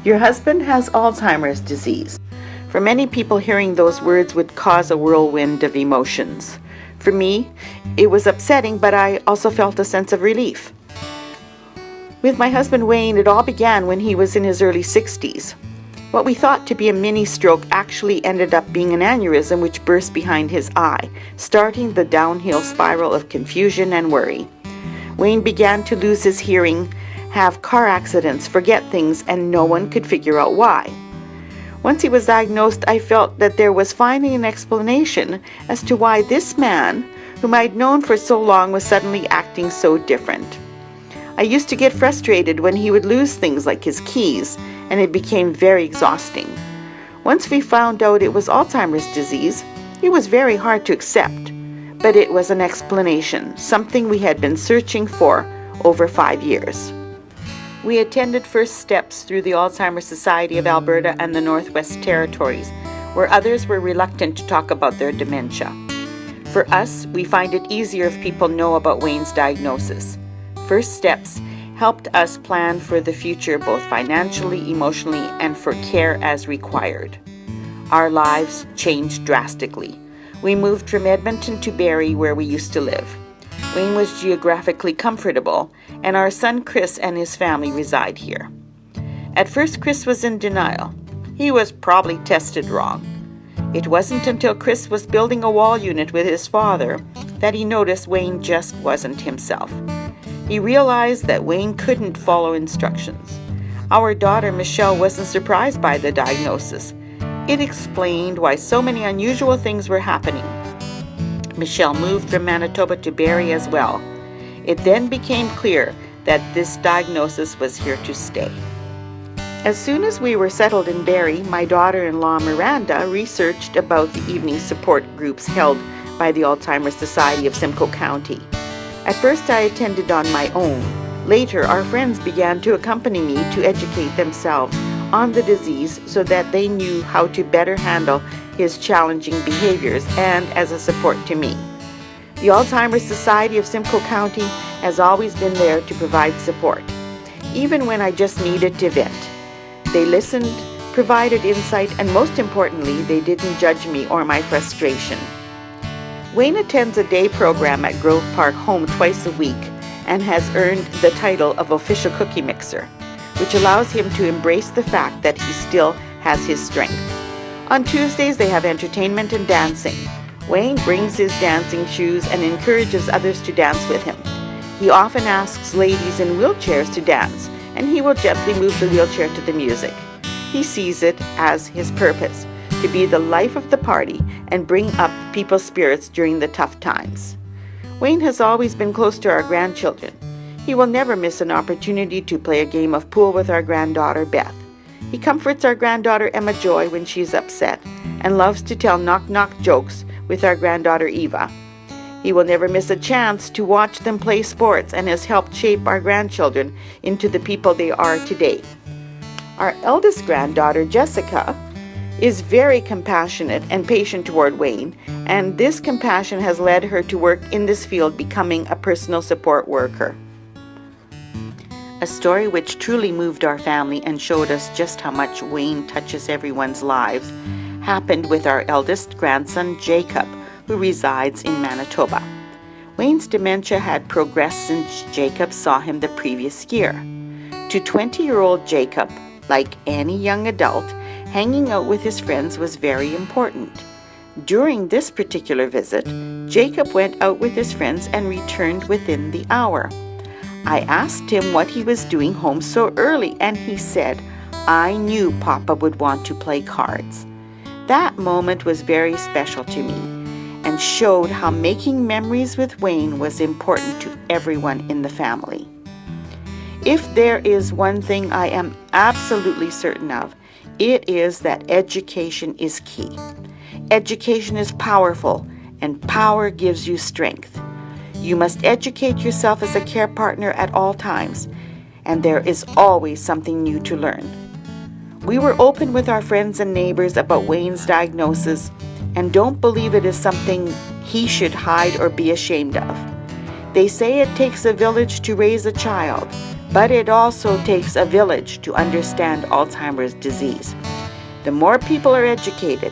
Your husband has Alzheimer's disease. For many people, hearing those words would cause a whirlwind of emotions. For me, it was upsetting, but I also felt a sense of relief. With my husband Wayne, it all began when he was in his early 60s. What we thought to be a mini stroke actually ended up being an aneurysm which burst behind his eye, starting the downhill spiral of confusion and worry. Wayne began to lose his hearing, have car accidents, forget things, and no one could figure out why. Once he was diagnosed, I felt that there was finally an explanation as to why this man, whom I'd known for so long, was suddenly acting so different. I used to get frustrated when he would lose things like his keys, and it became very exhausting. Once we found out it was Alzheimer's disease, it was very hard to accept, but it was an explanation, something we had been searching for over 5 years. We attended first steps through the Alzheimer's Society of Alberta and the Northwest Territories, where others were reluctant to talk about their dementia. For us, we find it easier if people know about Wayne's diagnosis. First steps helped us plan for the future, both financially, emotionally, and for care as required. Our lives changed drastically. We moved from Edmonton to Barrie, where we used to live. Wayne was geographically comfortable, and our son Chris and his family reside here. At first, Chris was in denial. He was probably tested wrong. It wasn't until Chris was building a wall unit with his father that he noticed Wayne just wasn't himself. He realized that Wayne couldn't follow instructions. Our daughter Michelle wasn't surprised by the diagnosis. It explained why so many unusual things were happening. Michelle moved from Manitoba to Barrie as well. It then became clear that this diagnosis was here to stay. As soon as we were settled in Barrie, my daughter-in-law Miranda researched about the evening support groups held by the Alzheimer's Society of Simcoe County. At first I attended on my own. Later, our friends began to accompany me to educate themselves on the disease so that they knew how to better handle his challenging behaviors and as a support to me. The Alzheimer's Society of Simcoe County has always been there to provide support, even when I just needed to vent. They listened, provided insight, and most importantly, they didn't judge me or my frustration. Wayne attends a day program at Grove Park Home twice a week and has earned the title of official cookie mixer, which allows him to embrace the fact that he still has his strength. On Tuesdays, they have entertainment and dancing. Wayne brings his dancing shoes and encourages others to dance with him. He often asks ladies in wheelchairs to dance, and he will gently move the wheelchair to the music. He sees it as his purpose, to be the life of the party and bring up people's spirits during the tough times. Wayne has always been close to our grandchildren. He will never miss an opportunity to play a game of pool with our granddaughter Beth. He comforts our granddaughter Emma Joy when she's upset and loves to tell knock-knock jokes with our granddaughter Eva. He will never miss a chance to watch them play sports and has helped shape our grandchildren into the people they are today. Our eldest granddaughter Jessica is very compassionate and patient toward Wayne, and this compassion has led her to work in this field, becoming a personal support worker. A story which truly moved our family and showed us just how much Wayne touches everyone's lives happened with our eldest grandson Jacob, who resides in Manitoba. Wayne's dementia had progressed since Jacob saw him the previous year. To 20-year-old Jacob, like any young adult, hanging out with his friends was very important. During this particular visit, Jacob went out with his friends and returned within the hour. I asked him what he was doing home so early, and he said, "I knew Papa would want to play cards." That moment was very special to me and showed how making memories with Wayne was important to everyone in the family. If there is one thing I am absolutely certain of, it is that education is key. Education is powerful, and power gives you strength. You must educate yourself as a care partner at all times, and there is always something new to learn. We were open with our friends and neighbors about Wayne's diagnosis and don't believe it is something he should hide or be ashamed of. They say it takes a village to raise a child, But it also takes a village to understand Alzheimer's disease. The more people are educated,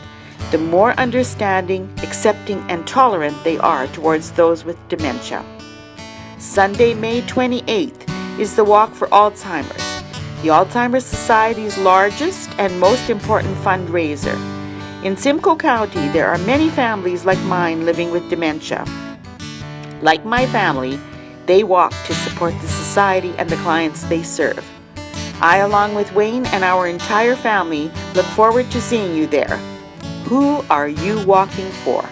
the more understanding, accepting, and tolerant they are towards those with dementia. Sunday, May 28th is the Walk for Alzheimer's, the Alzheimer's Society's largest and most important fundraiser. In Simcoe County, there are many families like mine living with dementia. Like my family, they walk to support the society and the clients they serve. I, along with Wayne and our entire family, look forward to seeing you there. Who are you walking for?